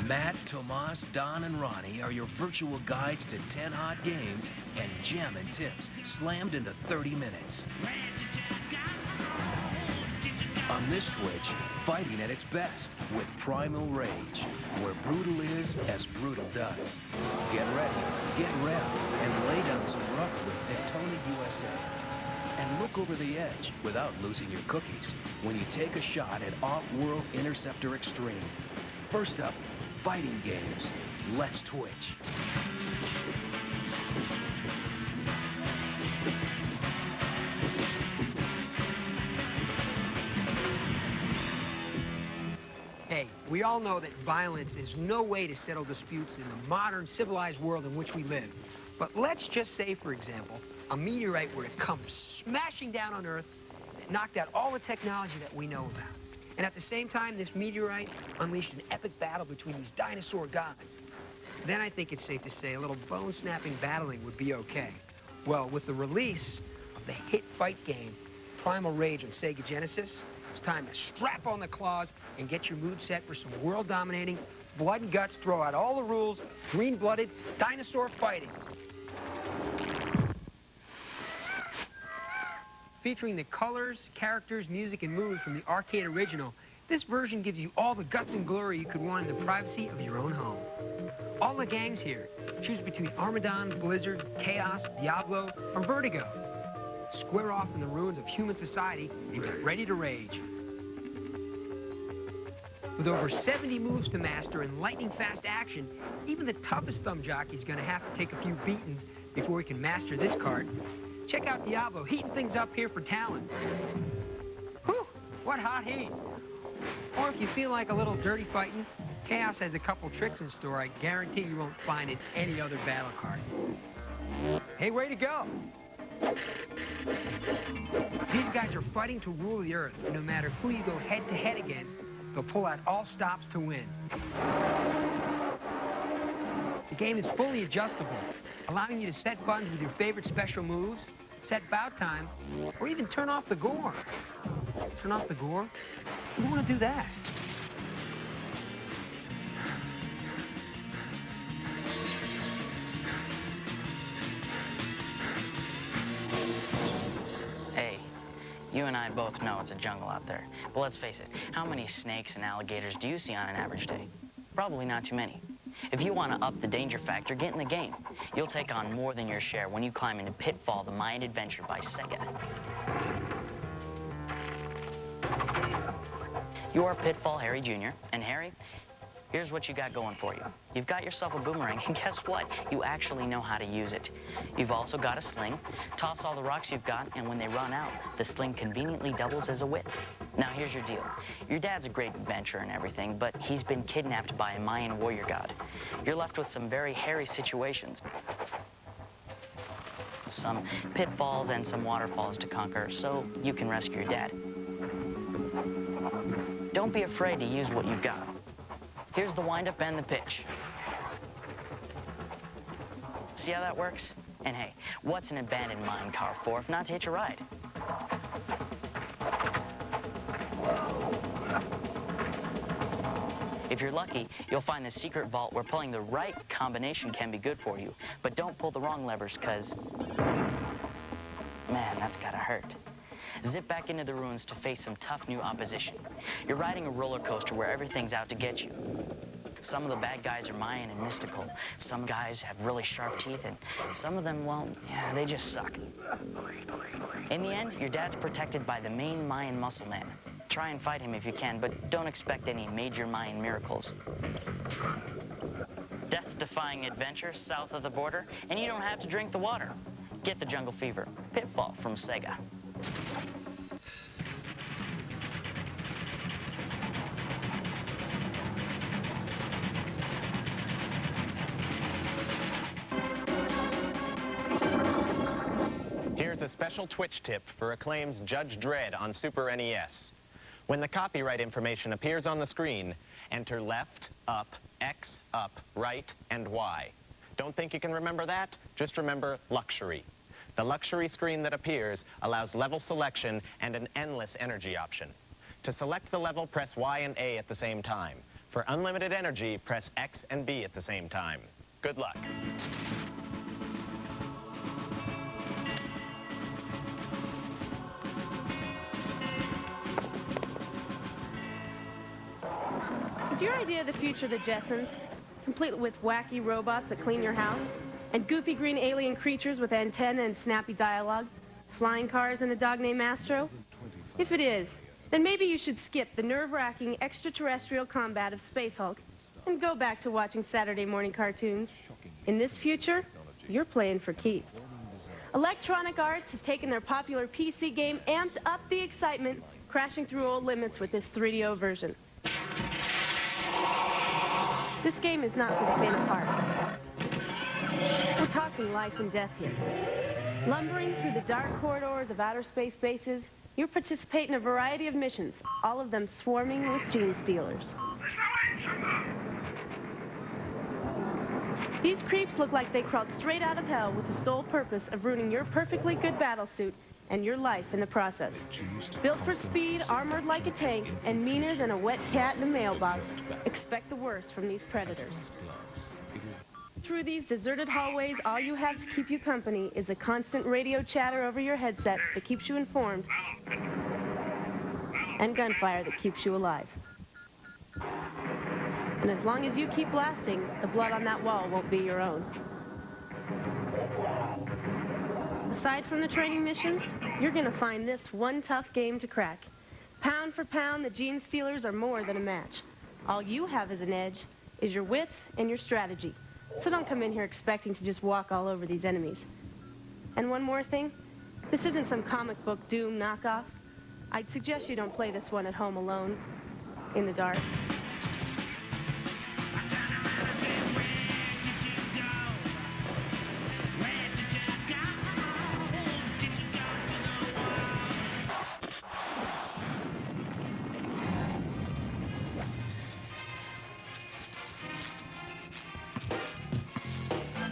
Matt, Tomas, Don, and Ronnie are your virtual guides to 10 hot games and jammin' tips slammed into 30 minutes. On this Twitch, fighting at its best with Primal Rage, where brutal is as brutal does. Get ready, get rep, and lay down some rough with Daytona USA. And look over the edge without losing your cookies when you take a shot at Off-World Interceptor Extreme. First up, fighting games. Let's Twitch. Hey, we all know that violence is no way to settle disputes in the modern, civilized world in which we live. But let's just say, for example, a meteorite were to come smashing down on Earth and it knocked out all the technology that we know about. And at the same time, this meteorite unleashed an epic battle between these dinosaur gods. Then I think it's safe to say a little bone-snapping battling would be okay. Well, with the release of the hit fight game, Primal Rage on Sega Genesis, it's time to strap on the claws and get your mood set for some world-dominating, blood and guts, throw out all the rules, green-blooded dinosaur fighting. Featuring the colors, characters, music, and moves from the arcade original, this version gives you all the guts and glory you could want in the privacy of your own home. All the gangs here. Choose between Armadon, Blizzard, Chaos, Diablo, or Vertigo. Square off in the ruins of human society and get ready to rage. With over 70 moves to master and lightning-fast action, even the toughest thumb jockey's gonna have to take a few beatings before he can master this card. Check out Diablo, heating things up here for talent. Whew, what hot heat. Or if you feel like a little dirty fighting, Chaos has a couple tricks in store I guarantee you won't find in any other battle card. Hey, way to go. These guys are fighting to rule the Earth, and no matter who you go head-to-head against, they'll pull out all stops to win. The game is fully adjustable, allowing you to set buttons with your favorite special moves, set bout time, or even turn off the gore. Turn off the gore? Who want to do that? Hey, you and I both know it's a jungle out there. But let's face it, how many snakes and alligators do you see on an average day? Probably not too many. If you want to up the danger factor, get in the game. You'll take on more than your share when you climb into Pitfall, the Mayan Adventure by Sega. You are Pitfall Harry Jr., and Harry, here's what you got going for you. You've got yourself a boomerang, and guess what? You actually know how to use it. You've also got a sling. Toss all the rocks you've got, and when they run out, the sling conveniently doubles as a whip. Now, here's your deal. Your dad's a great adventurer and everything, but he's been kidnapped by a Mayan warrior god. You're left with some very hairy situations. Some pitfalls and some waterfalls to conquer, so you can rescue your dad. Don't be afraid to use what you've got. Here's the windup and the pitch. See how that works? And hey, what's an abandoned mine car for if not to hitch a ride? If you're lucky, you'll find the secret vault where pulling the right combination can be good for you. But don't pull the wrong levers, because, man, that's gotta hurt. Zip back into the ruins to face some tough new opposition. You're riding a roller coaster where everything's out to get you. Some of the bad guys are Mayan and mystical. Some guys have really sharp teeth, and some of them, well, yeah, they just suck. In the end, your dad's protected by the main Mayan muscle man. Try and fight him if you can, but don't expect any major Mayan miracles. Death-defying adventure south of the border, and you don't have to drink the water. Get the jungle fever. Pitfall from Sega. Here's a special Twitch tip for Acclaim's Judge Dredd on Super NES. When the copyright information appears on the screen, enter left, up, X, up, right, and Y. Don't think you can remember that? Just remember luxury. The luxury screen that appears allows level selection and an endless energy option. To select the level, press Y and A at the same time. For For unlimited energy, press X and B at the same time. Good luck. Is your idea of the future the Jetsons, complete with wacky robots that clean your house, and goofy green alien creatures with antennae and snappy dialogue, flying cars and a dog named Astro? If it is, then maybe you should skip the nerve-wracking extraterrestrial combat of Space Hulk and go back to watching Saturday morning cartoons. In this future, you're playing for keeps. Electronic Arts has taken their popular PC game, amped up the excitement, crashing through old limits with this 3DO version. This game is not for the faint of heart. We're talking life and death here. Lumbering through the dark corridors of outer space bases, you participate in a variety of missions, all of them swarming with gene stealers. These creeps look like they crawled straight out of hell with the sole purpose of ruining your perfectly good battlesuit and your life in the process. Built for speed, armored like a tank, and meaner than a wet cat in a mailbox, expect the worst from these predators. Through these deserted hallways, all you have to keep you company is the constant radio chatter over your headset that keeps you informed, and gunfire that keeps you alive. And as long as you keep blasting, the blood on that wall won't be your own. Aside from the training missions, you're gonna find this one tough game to crack. Pound for pound, the gene stealers are more than a match. All you have as an edge is your wits and your strategy. So don't come in here expecting to just walk all over these enemies. And one more thing, this isn't some comic book Doom knockoff. I'd suggest you don't play this one at home alone, in the dark.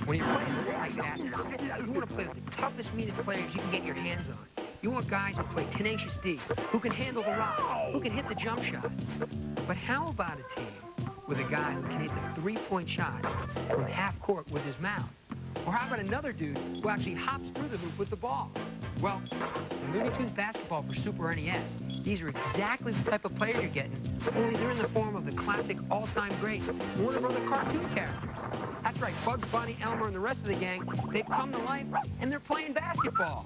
When you play sport like basketball, you want to play with the toughest, meanest players you can get your hands on. You want guys who play tenacious D, who can handle the rock, who can hit the jump shot. But how about a team with a guy who can hit the three-point shot from half court with his mouth? Or how about another dude who actually hops through the hoop with the ball? Well, in Looney Tunes Basketball for Super NES, these are exactly the type of players you're getting, only they're in the form of the classic all-time great Warner Brother cartoon characters. That's right, Bugs Bunny, Elmer, and the rest of the gang, they've come to life, and they're playing basketball.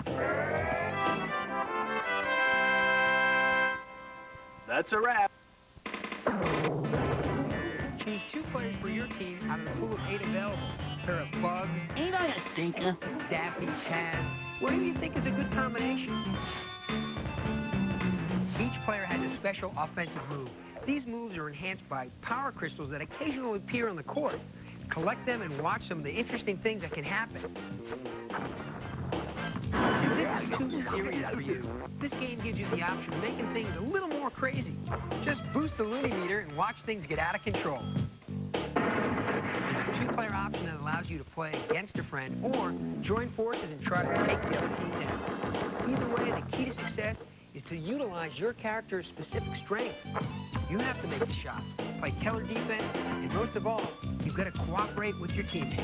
That's a wrap. Choose 2 players for your team out of the pool of 8 available. A pair of Bugs, Ain't I a stinker? Daffy, Taz, whatever you think is a good combination. Each player has a special offensive move. These moves are enhanced by power crystals that occasionally appear on the court. Collect them and watch some of the interesting things that can happen. If this is too serious for you, this game gives you the option of making things a little more crazy. Just boost the Looney meter and watch things get out of control. There's a 2-player option that allows you to play against a friend or join forces and try to take the other team down. Either way, the key to success is to utilize your character's specific strengths. You have to make the shots, play killer defense, and most of all, you've got to cooperate with your teammates.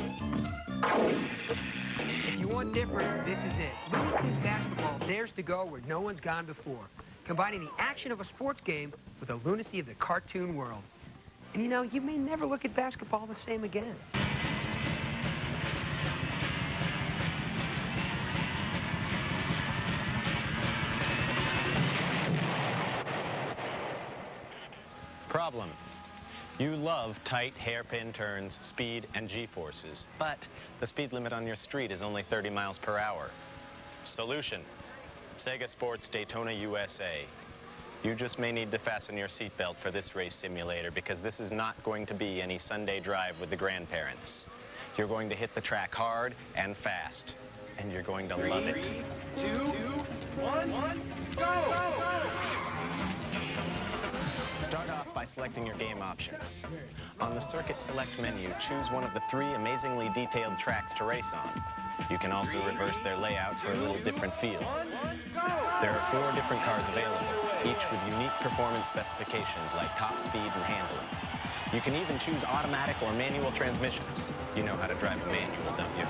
If you want different, this is it. Looney Tunes Basketball dares to go where no one's gone before, combining the action of a sports game with the lunacy of the cartoon world. And you know, you may never look at basketball the same again. Problem. You love tight hairpin turns, speed, and G-forces, but the speed limit on your street is only 30 miles per hour. Solution. Sega Sports Daytona USA. You just may need to fasten your seatbelt for this race simulator because this is not going to be any Sunday drive with the grandparents. You're going to hit the track hard and fast, and you're going to love it. 3, 2, 1, go! Start off by selecting your game options. On the Circuit Select menu, choose one of the 3 amazingly detailed tracks to race on. You can also reverse their layout for a little different feel. There are 4 different cars available, each with unique performance specifications like top speed and handling. You can even choose automatic or manual transmissions. You know how to drive a manual, don't you?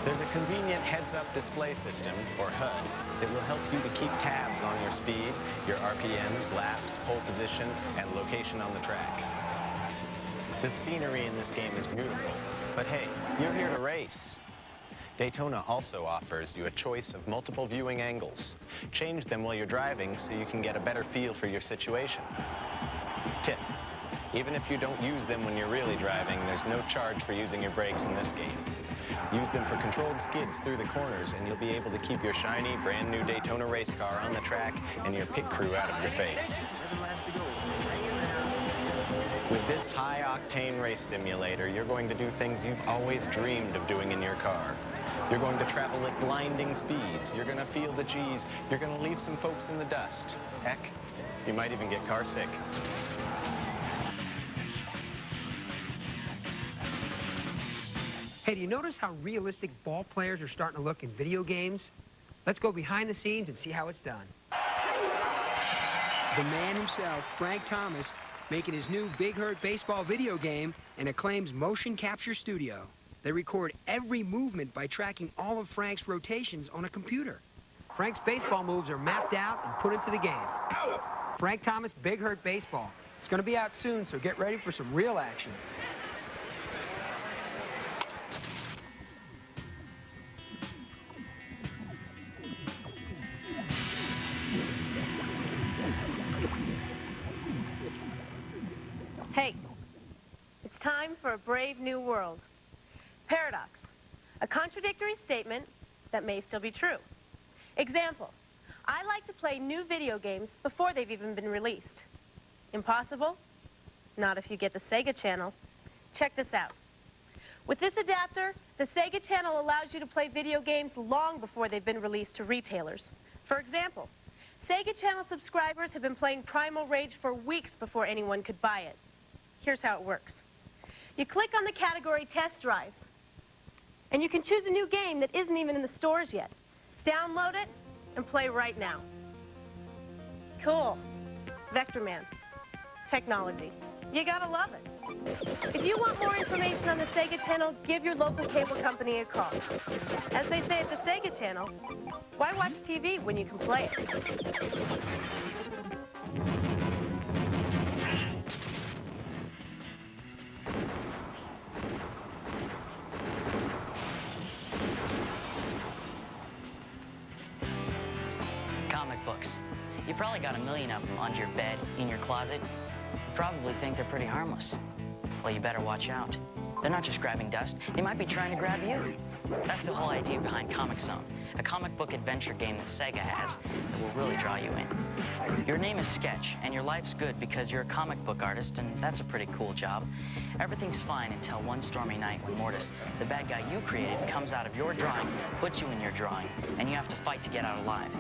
There's a convenient heads-up display system, or HUD, that will help you to keep tabs on your speed, your RPMs, laps, pole position, and location on the track. The scenery in this game is beautiful, but hey, you're here to race. Daytona also offers you a choice of multiple viewing angles. Change them while you're driving so you can get a better feel for your situation. Tip: even if you don't use them when you're really driving, there's no charge for using your brakes in this game. Use them for controlled skids through the corners, and you'll be able to keep your shiny, brand new Daytona race car on the track and your pit crew out of your face. With this high-octane race simulator, you're going to do things you've always dreamed of doing in your car. You're going to travel at blinding speeds. You're going to feel the G's. You're going to leave some folks in the dust. Heck, you might even get car sick. Hey, do you notice how realistic ball players are starting to look in video games? Let's go behind the scenes and see how it's done. The man himself, Frank Thomas, making his new Big Hurt Baseball video game in Acclaim's motion capture studio. They record every movement by tracking all of Frank's rotations on a computer. Frank's baseball moves are mapped out and put into the game. Frank Thomas Big Hurt Baseball. It's going to be out soon, so get ready for some real action. Hey, it's time for a brave new world. Paradox, a contradictory statement that may still be true. Example, I like to play new video games before they've even been released. Impossible? Not if you get the Sega Channel. Check this out. With this adapter, the Sega Channel allows you to play video games long before they've been released to retailers. For example, Sega Channel subscribers have been playing Primal Rage for weeks before anyone could buy it. Here's how it works. You click on the category Test Drives, and you can choose a new game that isn't even in the stores yet. Download it and play right now. Cool. Vector Man. Technology. You gotta love it. If you want more information on the Sega Channel, give your local cable company a call. As they say at the Sega Channel, why watch TV when you can play it? Comic books. You probably got a million of them under your bed, in your closet. You probably think they're pretty harmless. Well, you better watch out. They're not just grabbing dust. They might be trying to grab you. That's the whole idea behind Comic Zone, a comic book adventure game that Sega has that will really draw you in. Your name is Sketch, and your life's good because you're a comic book artist, and that's a pretty cool job. Everything's fine until one stormy night when Mortis, the bad guy you created, comes out of your drawing, puts you in your drawing, and you have to fight to get out alive.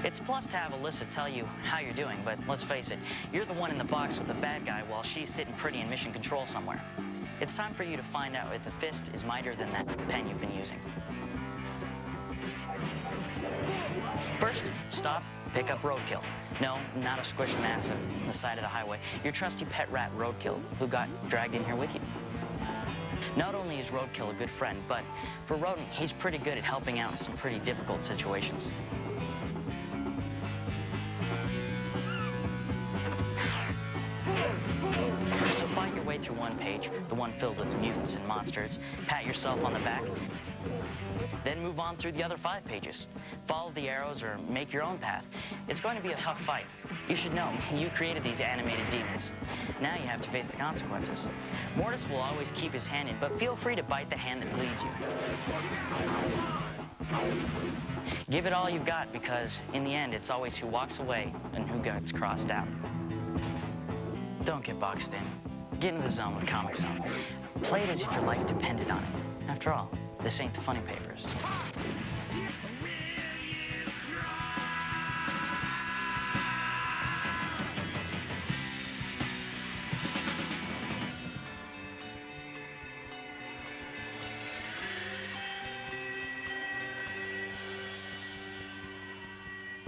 It's plus to have Alyssa tell you how you're doing, but let's face it, you're the one in the box with the bad guy while she's sitting pretty in mission control somewhere. It's time for you to find out if the fist is mightier than that pen you've been using. First, stop, pick up Roadkill. No, not a squished mass on the side of the highway. Your trusty pet rat, Roadkill, who got dragged in here with you. Not only is Roadkill a good friend, but for Rodent, he's pretty good at helping out in some pretty difficult situations. So fight your way through one page, the one filled with mutants and monsters, pat yourself on the back, then move on through the other 5 pages. Follow the arrows or make your own path. It's going to be a tough fight. You should know, you created these animated demons. Now you have to face the consequences. Mortis will always keep his hand in, but feel free to bite the hand that bleeds you. Give it all you've got, because in the end, it's always who walks away and who gets crossed out. Don't get boxed in. Get into the zone with Comic Zone. Play it as if your life depended on it. After all, this ain't the funny papers.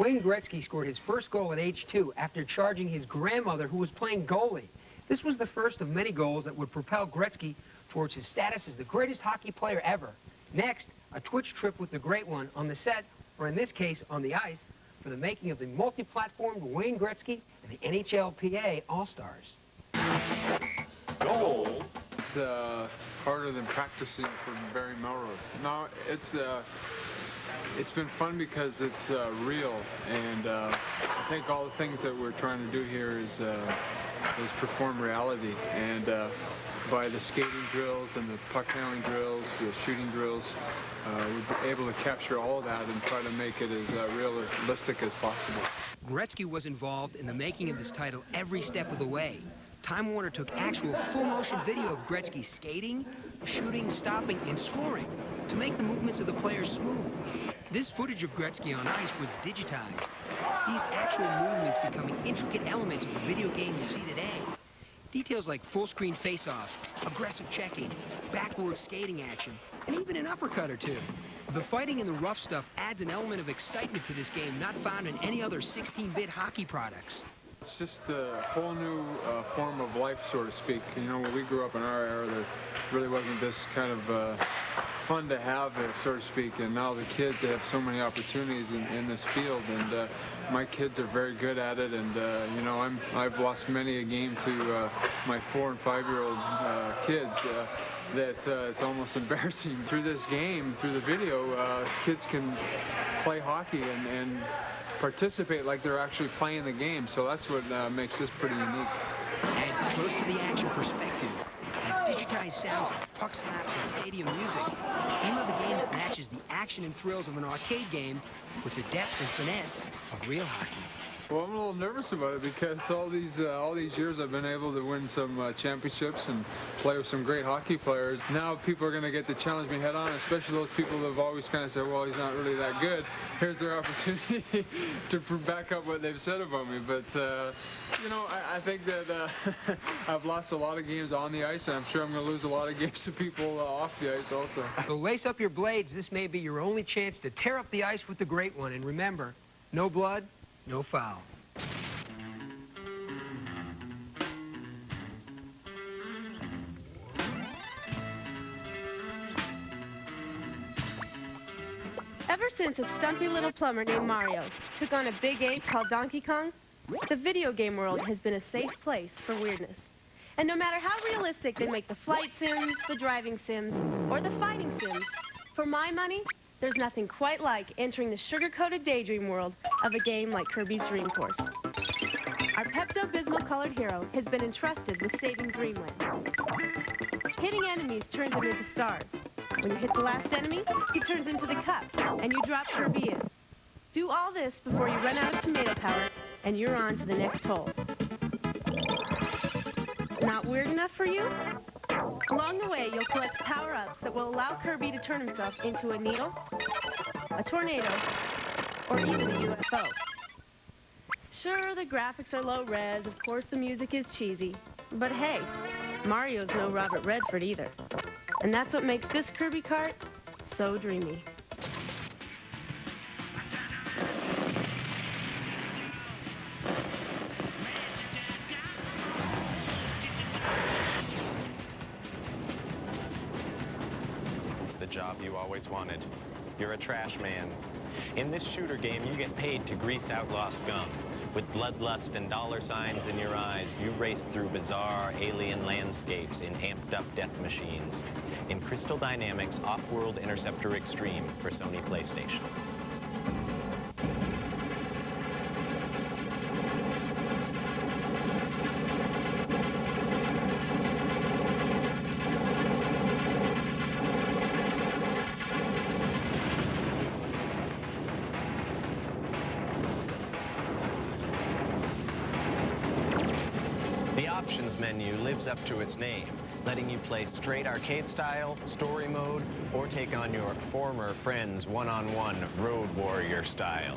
Wayne Gretzky scored his first goal at age 2 after charging his grandmother, who was playing goalie. This was the first of many goals that would propel Gretzky towards his status as the greatest hockey player ever. Next, a Twitch trip with the Great One on the set, or in this case, on the ice, for the making of the multi-platformed Wayne Gretzky and the NHLPA All-Stars. Goal. It's harder than practicing for Barry Melrose. No, it's been fun because it's real, and I think all the things that we're trying to do here is perform reality, and by the skating drills and the puck handling drills, the shooting drills, we're able to capture all of that and try to make it as realistic as possible. Gretzky was involved in the making of this title every step of the way. Time Warner took actual full-motion video of Gretzky skating, shooting, stopping, and scoring to make the movements of the players smooth. This footage of Gretzky on ice was digitized, these actual movements becoming intricate elements of the video game you see today. Details like full-screen face-offs, aggressive checking, backward skating action, and even an uppercut or two. The fighting and the rough stuff adds an element of excitement to this game not found in any other 16-bit hockey products. It's just a whole new form of life, so to speak. You know, when we grew up in our era, there really wasn't this kind of fun to have, so to speak, and now the kids have so many opportunities in this field, and my kids are very good at it, and you know, I've lost many a game to my 4- and 5-year-old kids that it's almost embarrassing. Through this game, through the video, kids can play hockey and participate like they're actually playing the game, so that's what makes this pretty unique. And close to the action perspective, and digitized sounds like puck slaps and stadium music. You have a game that matches the action and thrills of an arcade game with the depth and finesse of real hockey. Well, I'm a little nervous about it because all these years I've been able to win some championships and play with some great hockey players. Now people are going to get to challenge me head on, especially those people that have always kind of said, well, he's not really that good. Here's their opportunity to back up what they've said about me. But, you know, I think that I've lost a lot of games on the ice, and I'm sure I'm going to lose a lot of games to people off the ice also. So lace up your blades. This may be your only chance to tear up the ice with the Great One. And remember, no blood, no foul. Ever since a stumpy little plumber named Mario took on a big ape called Donkey Kong, the video game world has been a safe place for weirdness. And no matter how realistic they make the flight sims, the driving sims, or the fighting sims, for my money, there's nothing quite like entering the sugar-coated daydream world of a game like Kirby's Dream Course. Our Pepto-Bismol colored hero has been entrusted with saving Dreamland. Hitting enemies turns him into stars. When you hit the last enemy, he turns into the cup, and you drop Kirby in. Do all this before you run out of tomato power, and you're on to the next hole. Not weird enough for you? Along the way, you'll collect power-ups that will allow Kirby to turn himself into a needle, a tornado, or even a UFO. Sure, the graphics are low-res, of course the music is cheesy, but hey, Mario's no Robert Redford either. And that's what makes this Kirby kart so dreamy. The job you always wanted. You're a trash man. In this shooter game, you get paid to grease outlaw scum. With bloodlust and dollar signs in your eyes, you race through bizarre alien landscapes in amped-up death machines. In Crystal Dynamics' Off-World Interceptor Extreme for Sony PlayStation. The options menu lives up to its name, letting you play straight arcade style, story mode, or take on your former friend's one-on-one road warrior style.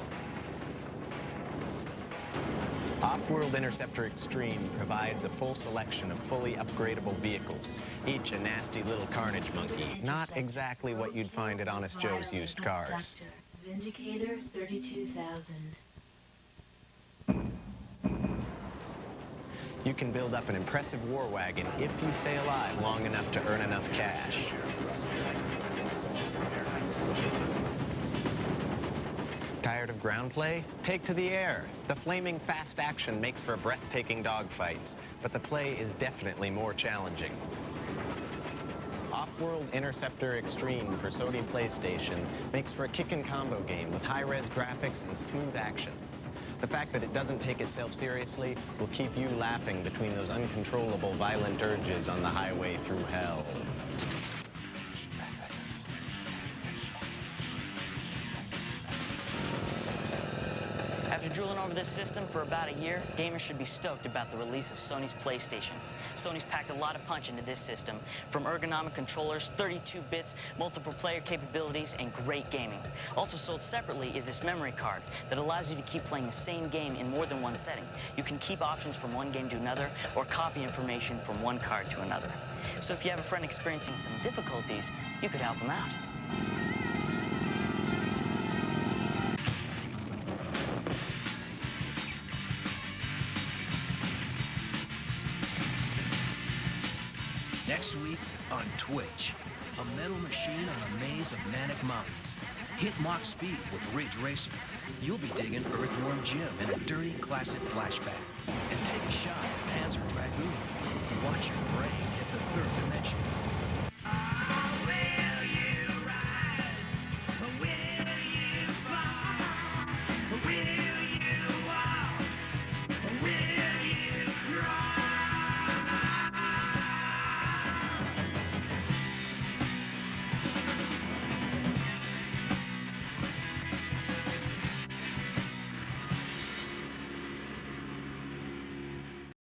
Off-World Interceptor Extreme provides a full selection of fully upgradable vehicles, each a nasty little carnage monkey, not exactly what you'd find at Honest Joe's used cars. Vindicator 32,000. You can build up an impressive war wagon if you stay alive long enough to earn enough cash. Tired of ground play? Take to the air. The flaming fast action makes for breathtaking dogfights, but the play is definitely more challenging. Off-World Interceptor Extreme for Sony PlayStation makes for a kick-and-combo game with high-res graphics and smooth action. The fact that it doesn't take itself seriously will keep you laughing between those uncontrollable violent urges on the highway through hell. After drooling over this system for about a year, gamers should be stoked about the release of Sony's PlayStation. Sony's packed a lot of punch into this system, from ergonomic controllers, 32 bits, multiple player capabilities, and great gaming. Also sold separately is this memory card that allows you to keep playing the same game in more than one setting. You can keep options from one game to another, or copy information from one card to another. So if you have a friend experiencing some difficulties, you could help them out. Next week on Twitch, a metal machine on a maze of manic mountains. Hit Mach speed with Ridge Racer. You'll be digging Earthworm Jim in a dirty classic flashback. And take a shot at Panzer Dragoon. Watch your brain hit the third dimension.